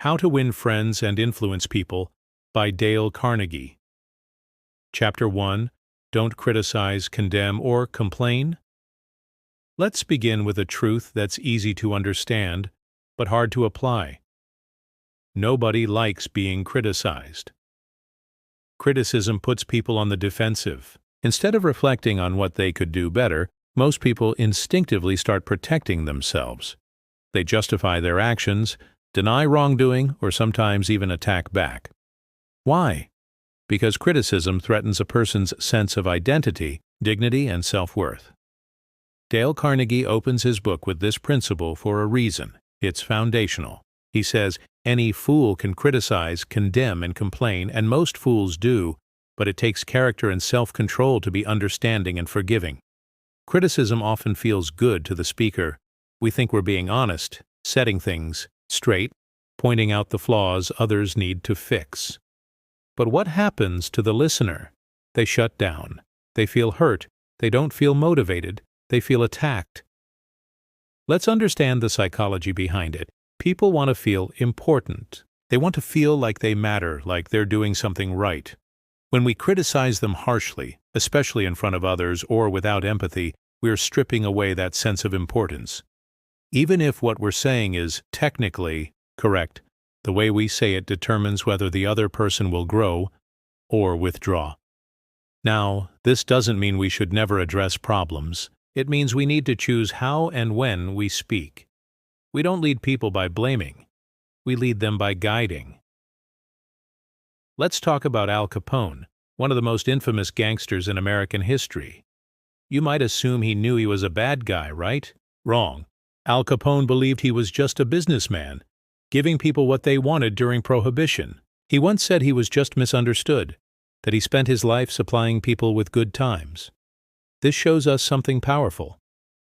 How to Win Friends and Influence People by Dale Carnegie. Chapter 1. Don't criticize, condemn, or complain. Let's begin with a truth that's easy to understand, but hard to apply. Nobody likes being criticized. Criticism puts people on the defensive. Instead of reflecting on what they could do better, most people instinctively start protecting themselves. They justify their actions, deny wrongdoing, or sometimes even attack back. Why? Because criticism threatens a person's sense of identity, dignity, and self-worth. Dale Carnegie opens his book with this principle for a reason. It's foundational. He says, any fool can criticize, condemn, and complain, and most fools do, but it takes character and self-control to be understanding and forgiving. Criticism often feels good to the speaker. We think we're being honest, setting things straight, pointing out the flaws others need to fix. But what happens to the listener? They shut down. They feel hurt. They don't feel motivated. They feel attacked. Let's understand the psychology behind it. People want to feel important. They want to feel like they matter, like they're doing something right. When we criticize them harshly, especially in front of others or without empathy, we're stripping away that sense of importance. Even if what we're saying is technically correct, the way we say it determines whether the other person will grow or withdraw. Now, this doesn't mean we should never address problems. It means we need to choose how and when we speak. We don't lead people by blaming. We lead them by guiding. Let's talk about Al Capone, one of the most infamous gangsters in American history. You might assume he knew he was a bad guy, right? Wrong. Al Capone believed he was just a businessman, giving people what they wanted during Prohibition. He once said he was just misunderstood, that he spent his life supplying people with good times. This shows us something powerful.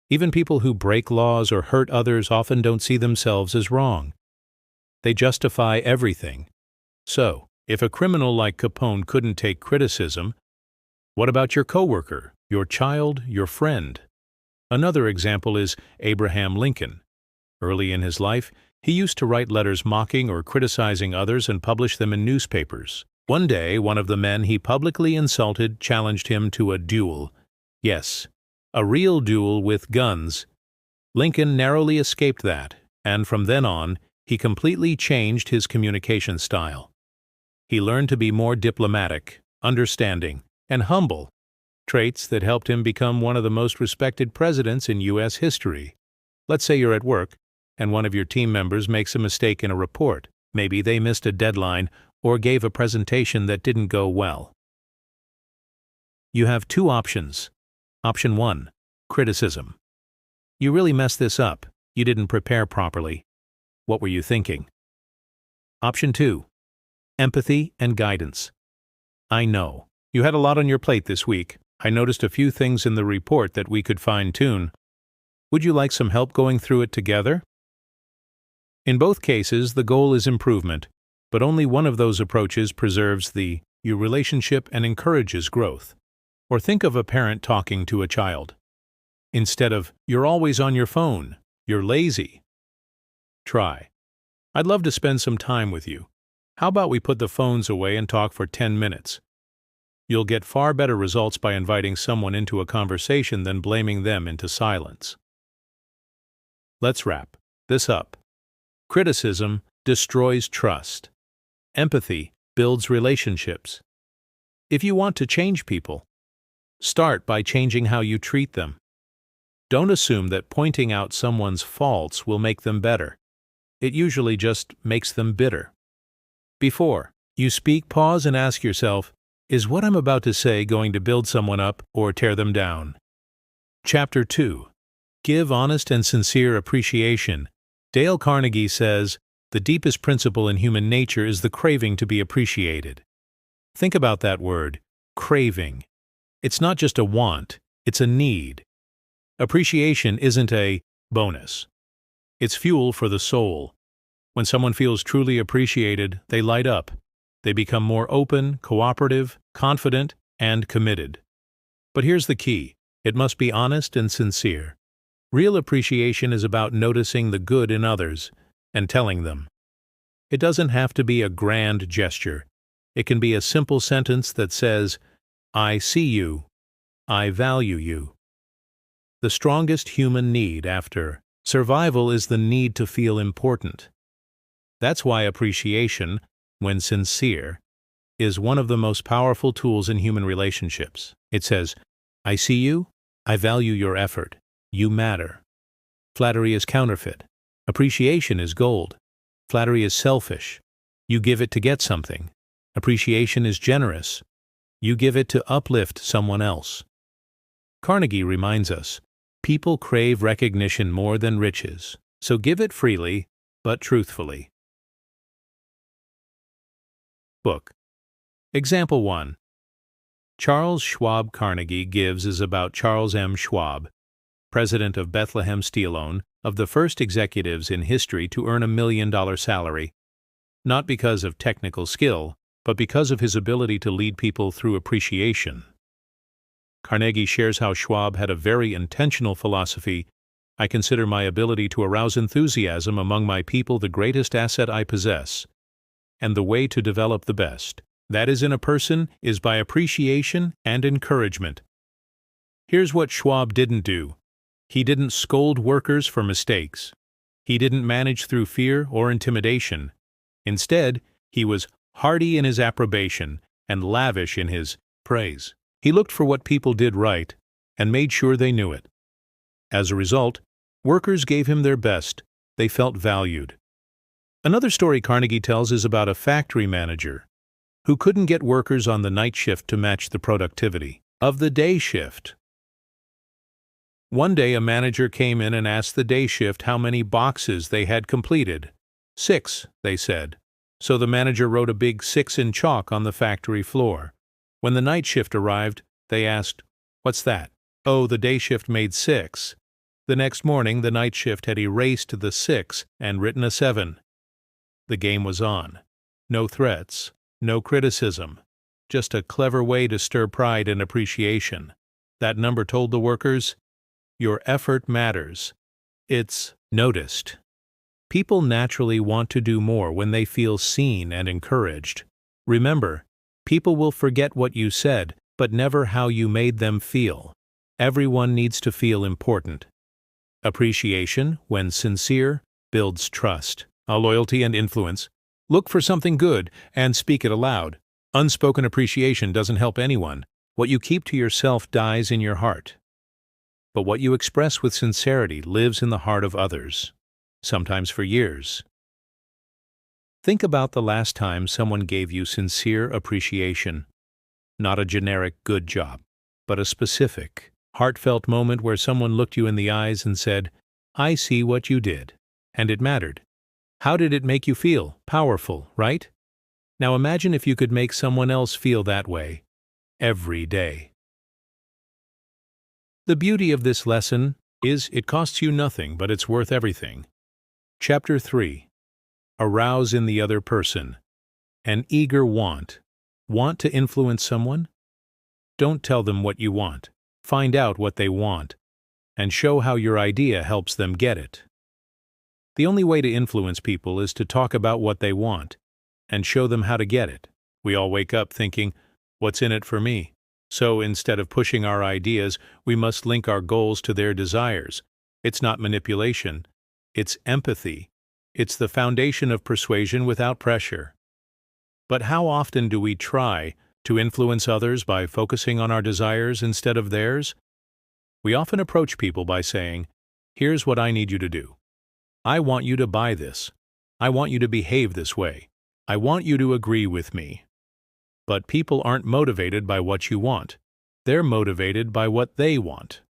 Even people who break laws or hurt others often don't see themselves as wrong. They justify everything. So, if a criminal like Capone couldn't take criticism, what about your coworker, your child, your friend? Another example is Abraham Lincoln. Early in his life, he used to write letters mocking or criticizing others and publish them in newspapers. One day, one of the men he publicly insulted challenged him to a duel. Yes, a real duel with guns. Lincoln narrowly escaped that, and from then on, he completely changed his communication style. He learned to be more diplomatic, understanding, and humble, traits that helped him become one of the most respected presidents in U.S. history. Let's say you're at work, and one of your team members makes a mistake in a report. Maybe they missed a deadline or gave a presentation that didn't go well. You have two options. Option 1. Criticism. You really messed this up. You didn't prepare properly. What were you thinking? Option 2. Empathy and guidance. I know. You had a lot on your plate this week. I noticed a few things in the report that we could fine-tune. Would you like some help going through it together? In both cases, the goal is improvement, but only one of those approaches preserves your relationship and encourages growth. Or think of a parent talking to a child. Instead of, "You're always on your phone. You're lazy." Try, "I'd love to spend some time with you. How about we put the phones away and talk for 10 minutes? You'll get far better results by inviting someone into a conversation than blaming them into silence. Let's wrap this up. Criticism destroys trust. Empathy builds relationships. If you want to change people, start by changing how you treat them. Don't assume that pointing out someone's faults will make them better. It usually just makes them bitter. Before you speak, pause and ask yourself, is what I'm about to say going to build someone up or tear them down? Chapter 2. Give honest and sincere appreciation. Dale Carnegie says, the deepest principle in human nature is the craving to be appreciated. Think about that word, craving. It's not just a want, it's a need. Appreciation isn't a bonus. It's fuel for the soul. When someone feels truly appreciated, they light up. They become more open, cooperative, confident, and committed. But here's the key. It must be honest and sincere. Real appreciation is about noticing the good in others and telling them. It doesn't have to be a grand gesture. It can be a simple sentence that says, "I see you. I value you." The strongest human need after survival is the need to feel important. That's why appreciation, when sincere, is one of the most powerful tools in human relationships. It says, "I see you. I value your effort. You matter." Flattery is counterfeit. Appreciation is gold. Flattery is selfish. You give it to get something. Appreciation is generous. You give it to uplift someone else. Carnegie reminds us, people crave recognition more than riches, so give it freely, but truthfully. Book. Example 1. Charles Schwab Carnegie Gives is about Charles M. Schwab, president of Bethlehem Steel, of the first executives in history to earn $1 million salary, not because of technical skill, but because of his ability to lead people through appreciation. Carnegie shares how Schwab had a very intentional philosophy: "I consider my ability to arouse enthusiasm among my people the greatest asset I possess, and the way to develop the best, that is in a person, is by appreciation and encouragement." Here's what Schwab didn't do. He didn't scold workers for mistakes. He didn't manage through fear or intimidation. Instead, he was hearty in his approbation and lavish in his praise. He looked for what people did right and made sure they knew it. As a result, workers gave him their best. They felt valued. Another story Carnegie tells is about a factory manager who couldn't get workers on the night shift to match the productivity of the day shift. One day a manager came in and asked the day shift how many boxes they had completed. 6, they said. So the manager wrote a big 6 in chalk on the factory floor. When the night shift arrived, they asked, "What's that?" "Oh, the day shift made 6. The next morning, the night shift had erased the 6 and written a 7. The game was on. No threats, no criticism, just a clever way to stir pride and appreciation. That number told the workers, your effort matters. It's noticed. People naturally want to do more when they feel seen and encouraged. Remember, people will forget what you said, but never how you made them feel. Everyone needs to feel important. Appreciation, when sincere, builds trust, loyalty, and influence. Look for something good and speak it aloud. Unspoken appreciation doesn't help anyone. What you keep to yourself dies in your heart. But what you express with sincerity lives in the heart of others, sometimes for years. Think about the last time someone gave you sincere appreciation. Not a generic good job, but a specific, heartfelt moment where someone looked you in the eyes and said, "I see what you did," and it mattered. How did it make you feel? Powerful, right? Now imagine if you could make someone else feel that way every day. The beauty of this lesson is it costs you nothing, but it's worth everything. Chapter 3. Arouse in the other person. An eager want. Want to influence someone? Don't tell them what you want. Find out what they want, and show how your idea helps them get it. The only way to influence people is to talk about what they want, and show them how to get it. We all wake up thinking, "What's in it for me?" So instead of pushing our ideas, we must link our goals to their desires. It's not manipulation. It's empathy. It's the foundation of persuasion without pressure. But how often do we try to influence others by focusing on our desires instead of theirs? We often approach people by saying, "Here's what I need you to do. I want you to buy this. I want you to behave this way. I want you to agree with me." But people aren't motivated by what you want. They're motivated by what they want.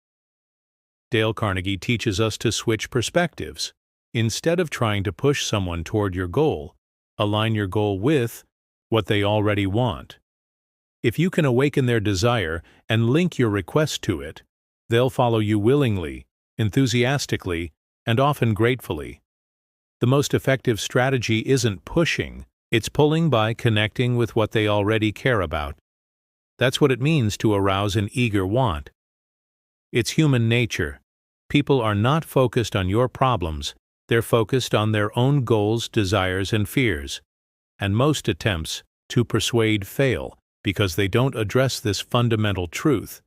Dale Carnegie teaches us to switch perspectives. Instead of trying to push someone toward your goal, align your goal with what they already want. If you can awaken their desire and link your request to it, they'll follow you willingly, enthusiastically, and often gratefully. The most effective strategy isn't pushing. It's pulling by connecting with what they already care about. That's what it means to arouse an eager want. It's human nature. People are not focused on your problems. They're focused on their own goals, desires, and fears, and most attempts to persuade fail because they don't address this fundamental truth.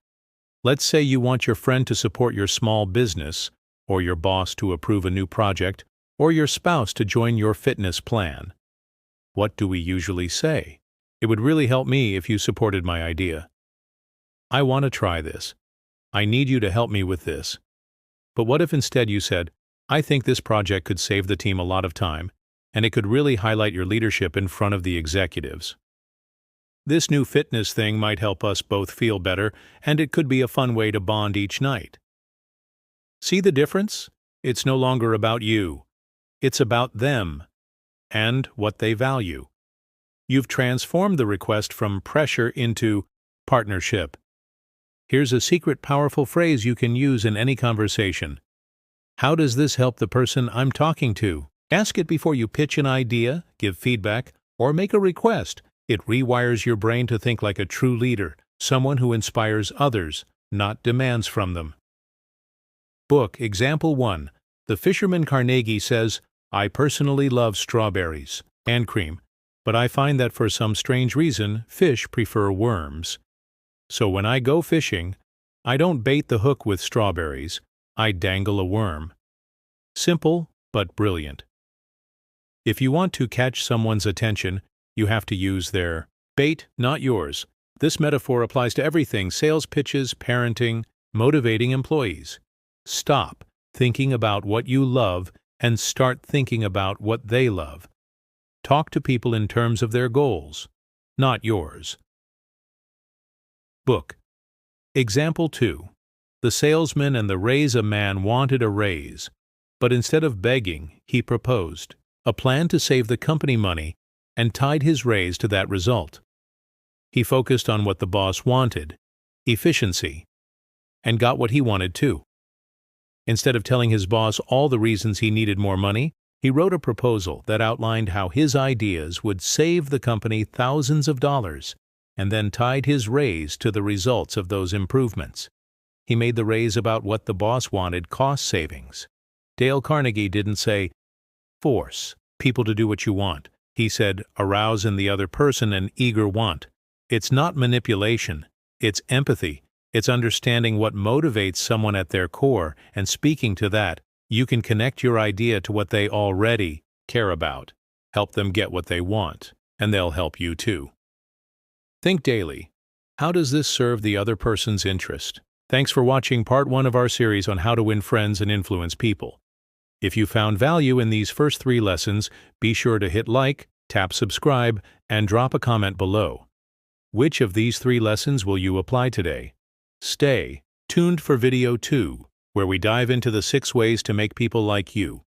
Let's say you want your friend to support your small business, or your boss to approve a new project, or your spouse to join your fitness plan. What do we usually say? It would really help me if you supported my idea. I want to try this. I need you to help me with this. But what if instead you said, I think this project could save the team a lot of time, and it could really highlight your leadership in front of the executives. This new fitness thing might help us both feel better, and it could be a fun way to bond each night. See the difference? It's no longer about you. It's about them and what they value. You've transformed the request from pressure into partnership. Here's a secret powerful phrase you can use in any conversation. How does this help the person I'm talking to? Ask it before you pitch an idea, give feedback, or make a request. It rewires your brain to think like a true leader, someone who inspires others, not demands from them. Book Example 1. The fisherman Carnegie says, I personally love strawberries and cream, but I find that for some strange reason, fish prefer worms. So when I go fishing, I don't bait the hook with strawberries, I dangle a worm. Simple, but brilliant. If you want to catch someone's attention, you have to use their bait, not yours. This metaphor applies to everything: sales pitches, parenting, motivating employees. Stop thinking about what you love and start thinking about what they love. Talk to people in terms of their goals, not yours. Book Example 2. The salesman and the raise man wanted a raise, but instead of begging, he proposed a plan to save the company money and tied his raise to that result. He focused on what the boss wanted, efficiency, and got what he wanted too. Instead of telling his boss all the reasons he needed more money, he wrote a proposal that outlined how his ideas would save the company thousands of dollars, and then tied his raise to the results of those improvements. He made the raise about what the boss wanted: cost savings. Dale Carnegie didn't say, force people to do what you want. He said, arouse in the other person an eager want. It's not manipulation, it's empathy. It's understanding what motivates someone at their core, and speaking to that, you can connect your idea to what they already care about. Help them get what they want, and they'll help you too. Think daily. How does this serve the other person's interest? Thanks for watching part 1 of our series on how to win friends and influence people. If you found value in these first 3 lessons, be sure to hit like, tap subscribe, and drop a comment below. Which of these 3 lessons will you apply today? Stay tuned for video 2, where we dive into the 6 ways to make people like you.